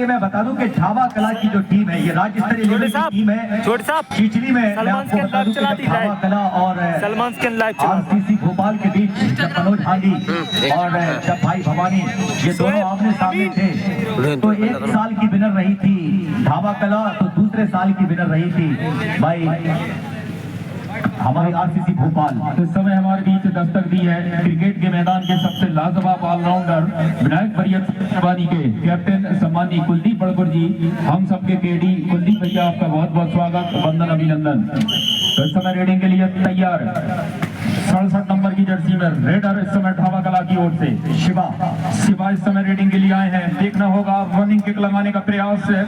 लिए मैं बता दूं कि ढाबा कला की जो टीम है ये राज्य स्तरीय लेवल की टीम है। खिचड़ी में ढाबा कला और आरसीसी भोपाल के बीच जब मनोज हांडी और जब भाई भवानी ये दोनों आमने सामने थे तो एक साल की विनर रही थी ढाबा कला, तो दूसरे साल की विनर रही थी भाई हमारी आरसीसी भोपाल। इस समय हमारे बीच दस्तक दी है क्रिकेट के मैदान के सबसे लाजवाब ऑलराउंडर विनायक बरियानी के कैप्टन सम्मानीय कुलदीप बड़पुर जी। हम सबके केडी कुलदीप भैया आपका बहुत बहुत स्वागत, वंदन, अभिनंदन। तो इस समय रेडिंग के लिए तैयार 67 नंबर की जर्सी में रेडर इस समय ढाबा कला की ओर से शिवा इस समय रेडिंग के लिए आए हैं। देखना होगा रनिंग किक लगाने का प्रयास है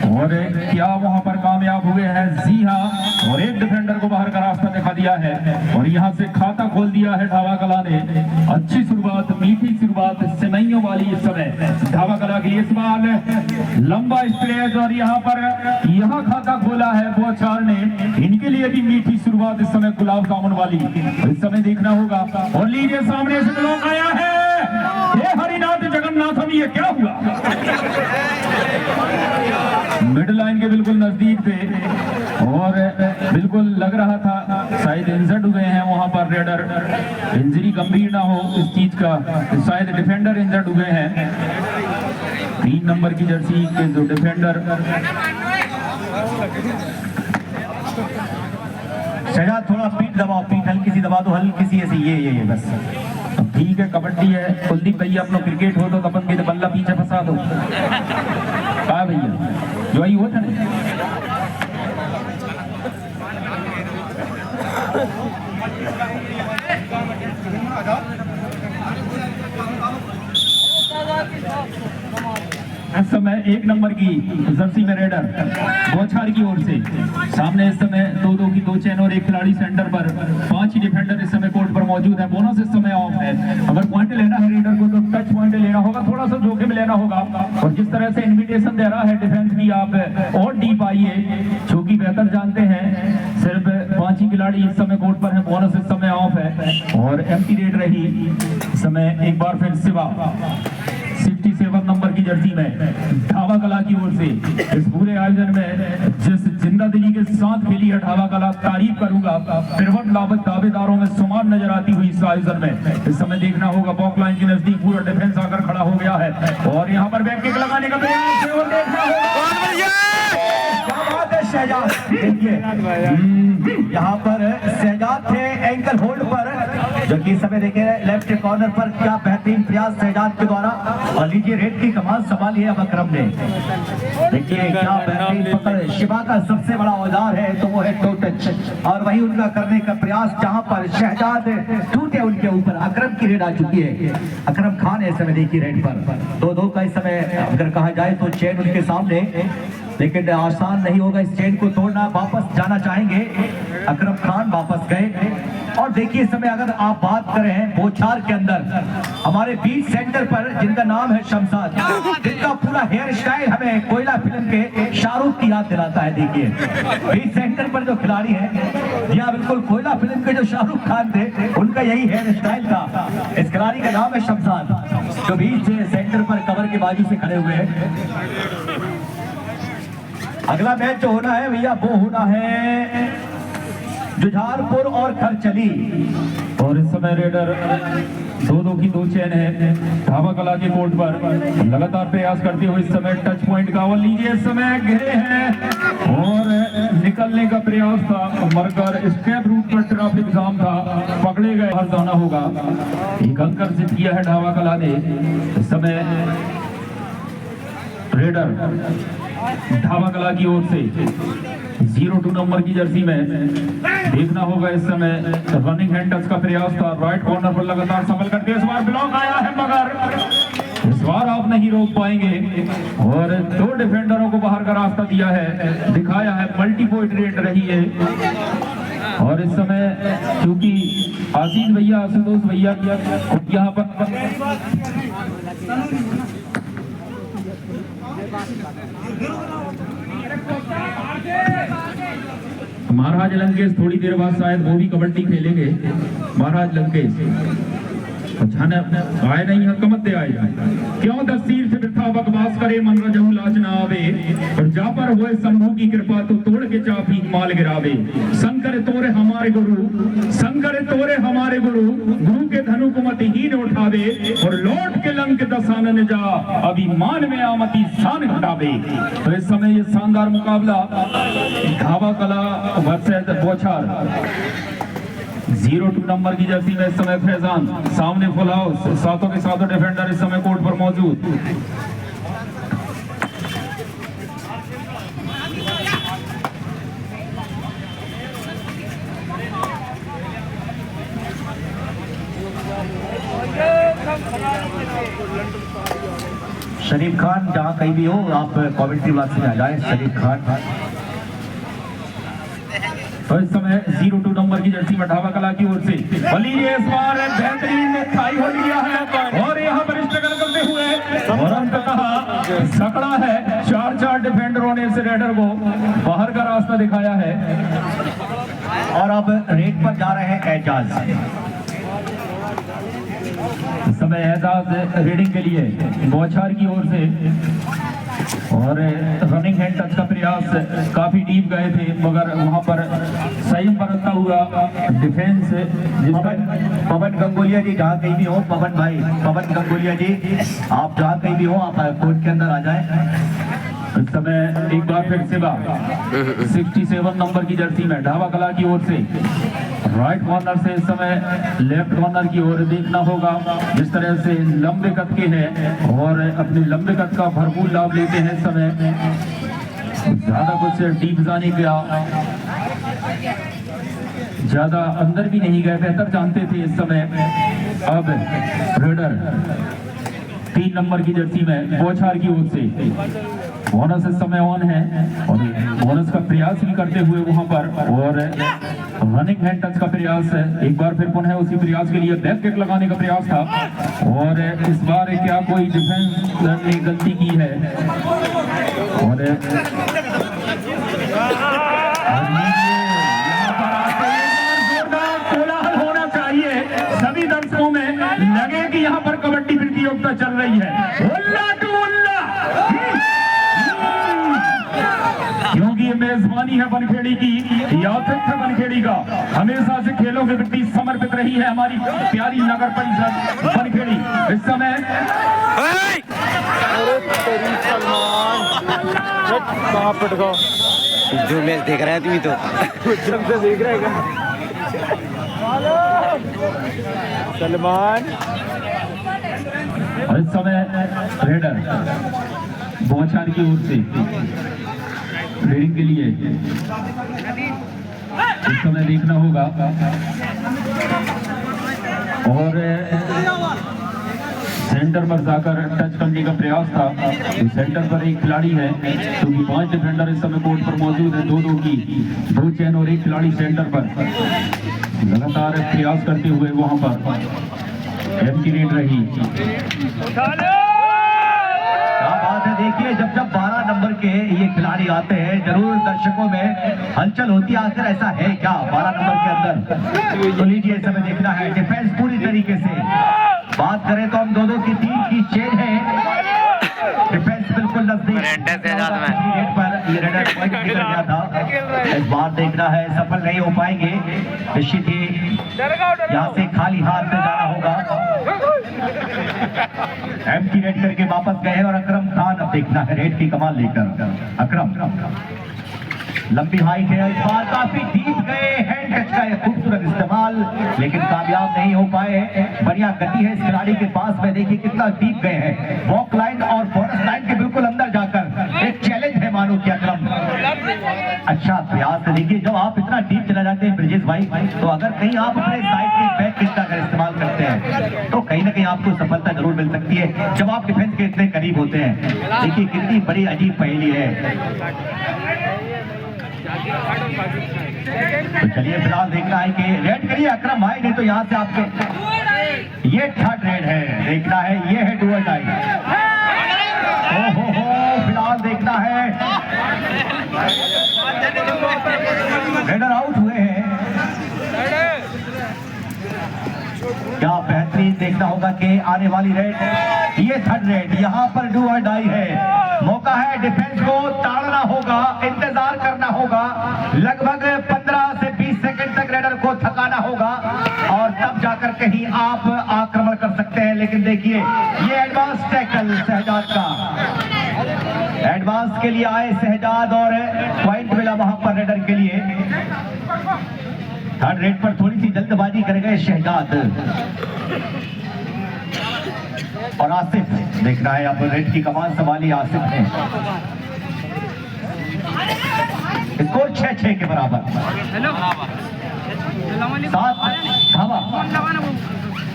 और क्या वहां पर कामयाब हुए हैं। जी हाँ, और एक डिफेंडर को बाहर का रास्ता दिखा दिया है और यहाँ से खाता खोल दिया है ढाबा कला ने। अच्छी शुरुआत, मीठी शुरुआत सिमैयों वाली इस समय ढाबा कला की। इस बार लंबा स्ट्रेच और यहाँ पर खाता खोला है बोचार ने। इनके लिए भी मीठी शुरुआत इस समय गुलाब जामुन वाली। इस समय देखना होगा और लीजिए सामने से लोग आया है। ये हरिनाथ जगन्नाथम, ये क्या हुआ? मिड लाइन के बिल्कुल नजदीक थे और बिल्कुल लग रहा था शायद इंजर्ड हुए हैं वहां पर रेडर। इंजरी गंभीर ना हो इस चीज का, शायद डिफेंडर इंजर्ड हुए हैं। 3 नंबर की जर्सी के जो डिफेंडर शहजाद थोड़ा पीठ दबाओ, पीठ हल्की सी दबा दो, हल्की सी ऐसी ये बस ठीक है। कबड्डी है कुलदीप भैया, अपना क्रिकेट हो तो अपन भी तो बल्ला पीछे फंसा दो। कहा भैया जो ही हो था नहीं इस समय 1 नंबर की जर्सी में रेडर बोछार की ओर से सामने इस समय 2-2 की 2 चेन और एक खिलाड़ी सेंटर पर। 5 ही डिफेंडर इस समय कोर्ट पर मौजूद है। बोनस इस समय ऑफ है। अगर पॉइंट लेना है रेडर को तो टच पॉइंट लेना होगा, थोड़ा सा जोखिम लेना होगा। और जिस तरह से इन्विटेशन दे रहा है डिफेंस की, आप और डीप आइए, जो कि बेहतर जानते हैं। सिर्फ 5 ही खिलाड़ी इस समय कोर्ट पर है। बोनस इस समय ऑफ है और एम्प्टी रेड रही इस समय। एक बार फिर शिवा 67 नंबर की जर्सी में ढाबा कला की ओर से इस पूरे आयोजन में जिस जिंदा दिली के साथ खेली है ढाबा कला, तारीफ करूंगा। 53 लाभक दावेदारों में शुमार नजर आती हुई इस आयोजन में। इस समय देखना होगा बॉक लाइन के नजदीक पूरा डिफेंस आकर खड़ा हो गया है और यहाँ पर बैक किक लगाने का प्रयास है और देखना होगा शहजाद। देखिए यहाँ पर शहजाद थे एंकल होल्ड पर, जो कि समय देखे लेफ्ट कॉर्नर पर क्या बेहतरीन प्रयास शहजाद के द्वारा। और लीजिए रेड की कमान संभाली है अब अकरम ने। देखिए क्या बेहतरीन पकड़। शिवा का सबसे बड़ा औजार है तो वो है टो टच, और वही उनका करने का प्रयास जहां पर शहजाद टूटे उनके ऊपर। अकरम की रेड आ चुकी है। अकरम खान है समय देखिए रेड पर 2-2 का इस समय अगर कहा जाए तो चेन उनके सामने, लेकिन आसान नहीं होगा इस चेन को तोड़ना। वापस जाना चाहेंगे अकरम खान, वापस गए। और देखिए इस समय अगर आप बात करें बोछार के अंदर हमारे बीच सेंटर पर जिनका नाम है शमशाद, जिनका पूरा हेयर स्टाइल हमें कोयला फिल्म के शाहरुख की याद दिलाता है। देखिए बीच सेंटर पर जो खिलाड़ी है, यहाँ बिल्कुल कोयला फिल्म के जो शाहरुख खान थे उनका यही हेयर स्टाइल था। इस खिलाड़ी का नाम है शमशाद, जो बीच सेंटर पर कवर के बाजू से खड़े हुए हैं। अगला मैच जो होना है भैया वो होना है जुझारपुर और खरचली। और इस समय रेडर 2-2 की 2 चेन है ढाबा कला के कोर्ट पर। लगातार प्रयास करते हुए इस समय टच पॉइंट का लीजिए इस समय घिरे हैं और निकलने का प्रयास था, मगर स्टेप रूट पर ट्रैफिक जाम था, पकड़े गए। हर जाना होगा। एक अंकर से किया है ढाबा कला ने। इस समय रेडर ढाबा कला की ओर से 02 नंबर की जर्सी में देखना होगा इस समय रनिंग हैंड टच का प्रयास था। राइट कॉर्नर पर लगातार संभल करके इस बार ब्लॉक आया है, मगर इस बार आप नहीं रोक पाएंगे और 2 डिफेंडरों को बाहर का रास्ता दिया है, दिखाया है। मल्टी पॉइंट रेट रही है और इस समय क्योंकि आशीष भैया, आशुतोष भैया यहाँ पर महाराज लंकेश थोड़ी देर बाद शायद वो भी कबड्डी खेलेंगे। महाराज लंकेश आए नहीं हकमत आए क्यों दस्तीर से बिठा बकवास करे मन रजहु लाज ना आवे और जा पर हुए शंभू की कृपा तो तोड़ के चाफी माल गिरावे शंकर तोरे हमारे गुरु गुरु के धनु को मत ही न उठावे और लौट के लंक दसानन जा अभिमान में आमती शान घटावे। तो इस समय ये शानदार मुकाबला धावा कला वर्सेस बौछार 02 नंबर की जर्सी में इस समय फैजान सामने फुल हाउस सातों के सातों डिफेंडर इस समय कोर्ट पर मौजूद। शरीफ खान जहाँ कहीं भी हो आप कमेंट्री बॉक्स में आ जाए। शरीफ खान तो इस समय 02 नंबर की जर्सी में ढाबा कला की ओर से बली ने इस बार बेहतरीन थाई हो लिया है और यहाँ पर स्ट्रगल करते हुए और अंततः सकड़ा है। चार डिफेंडरों ने इस रेडर को बाहर का रास्ता दिखाया है और अब रेड पर जा रहे हैं एजाज। इस समय एजाज रीडिंग के लिए बौछार की ओर से और रनिंग हैंड टच का प्रयास काफी डीप गए थे मगर वहां पर संयम बरतता हुआ डिफेंस पवन गंगोलिया जी जहाँ कहीं भी हो, पवन गंगोलिया जी आप जहाँ कहीं भी हो आप कोर्ट के अंदर आ जाए। इस समय एक बार फिर से 67 नंबर की जर्सी में ढाबा कला की ओर से राइट कॉर्नर से इस समय लेफ्ट कॉर्नर की ओर देखना होगा। जिस तरह से लंबे कद के हैं और अपने लंबे कद का भरपूर लाभ लेते हैं इस समय ज्यादा कुछ डीप जाने गया, ज्यादा अंदर भी नहीं गए, बेहतर जानते थे इस समय। अब रेडर 3 नंबर की जर्सी में बौछार की ओर से बोनस इस समय ऑन है और बोनस का प्रयास भी करते हुए वहां पर और रनिंग हैंड टच का प्रयास एक बार फिर पुनः उसी प्रयास के लिए बैक किक लगाने का प्रयास था और इस बार क्या कोई डिफेंस ने गलती की है और कोलाहल होना चाहिए सभी दर्शकों में, लगे कि यहाँ पर कबड्डी प्रतियोगिता चल रही है। क्योंकि ये मेजबानी है बनखेड़ी की, यात्रिक है बनखेड़ी का, हमेशा से खेलों के प्रति समर्पित रही है हमारी प्यारी नगर परिषद बनखेड़ी। इस समय जो मैच देख रहा है तुम्हें तो देख रहे सलमान। और इस समय रेडर बौछार की ओर से रीडिंग के लिए इस समय देखना होगा और सेंटर पर जाकर टच करने का प्रयास था। तो सेंटर पर एक खिलाड़ी है क्योंकि 5 डिफेंडर इस समय कोर्ट पर मौजूद है, 2-2 की 2 चैन और एक खिलाड़ी सेंटर पर लगातार प्रयास करते हुए वहां पर एम्प्टी रेड रही। देखिए जब 12 नंबर के ये खिलाड़ी आते हैं जरूर दर्शकों में हलचल होती है, आखिर ऐसा है क्या 12 नंबर के अंदर। तो लीजिए इस समय देखना है डिफेंस पूरी तरीके से, बात करें तो हम 2-2 की 3 की चेन है, डिफेंस बिल्कुल नजदीक पर ये रेडर पॉइंट निकल गया था। इस बार देखना है सफल नहीं हो पाएंगे, निश्चित ही यहाँ से खाली हाथ में जाना होगा। एम्प्टी रेड करके वापस गए और अकरम खान अब देखना है रेड की कमाल लेकर। अकरम लंबी हाइट है, इस बार काफी डीप गए, हैंड टच का खूबसूरत इस्तेमाल लेकिन कामयाब नहीं हो पाए। बढ़िया गति है इस खिलाड़ी के पास में, देखिए कितना डीप गए हैं, वॉक लाइन और बोनस लाइन के बिल्कुल अंदर जाकर एक चैलेंज है मानो कि अकरम। अच्छा प्रयास है, देखिए जब आप इतना डीप चला जाते हैं ब्रिजेश भाई, तो अगर कहीं आप अपने साइड के बैक किक का इस्तेमाल करते हैं तो कहीं ना कहीं आपको सफलता जरूर मिल सकती है जब आप डिफेंस के इतने करीब होते हैं। देखिए कितनी बड़ी अजीब पहेली है। तो चलिए फिलहाल देखना है कि रेड करिए अकरम भाई, नहीं तो यहाँ से आपके ये थर्ड रेड है, देखना है ये है डू और डाई। ओहो फिलहाल देखना है रेडर आउट हुए हैं, क्या बेहतरीन देखना होगा कि आने वाली रेड, ये थर्ड रेड, यहाँ पर डू और डाई है। मौका है डिफेंस को ताड़ना होगा, इंतजार करना होगा, लगभग 15 से 20 सेकंड तक रेडर को थकाना होगा और तब जाकर कहीं आप आक्रमण कर सकते हैं। लेकिन देखिए ये एडवांस टैकल शहजाद का, एडवांस के लिए आए शहजाद और पॉइंट मिला वहां पर रेडर के लिए। थर्ड रेड पर थोड़ी सी जल्दबाजी कर गए शहजाद और आसिफ। देखना है अब रेड की कमान संभाली आसिफ ने। स्कोर 6-6 के बराबर। 7 धावा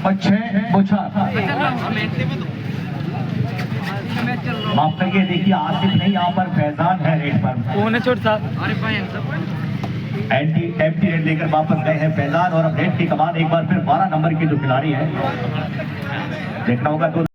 और 6 बोछार। माफ करिए, देखिए आसिफ नहीं, यहाँ पर फैजान है रेड पर। एंटी रेड लेकर वापस गए हैं फैजान और अब रेड की कमान एक बार फिर 12 नंबर के जो खिलाड़ी है, देखना होगा तो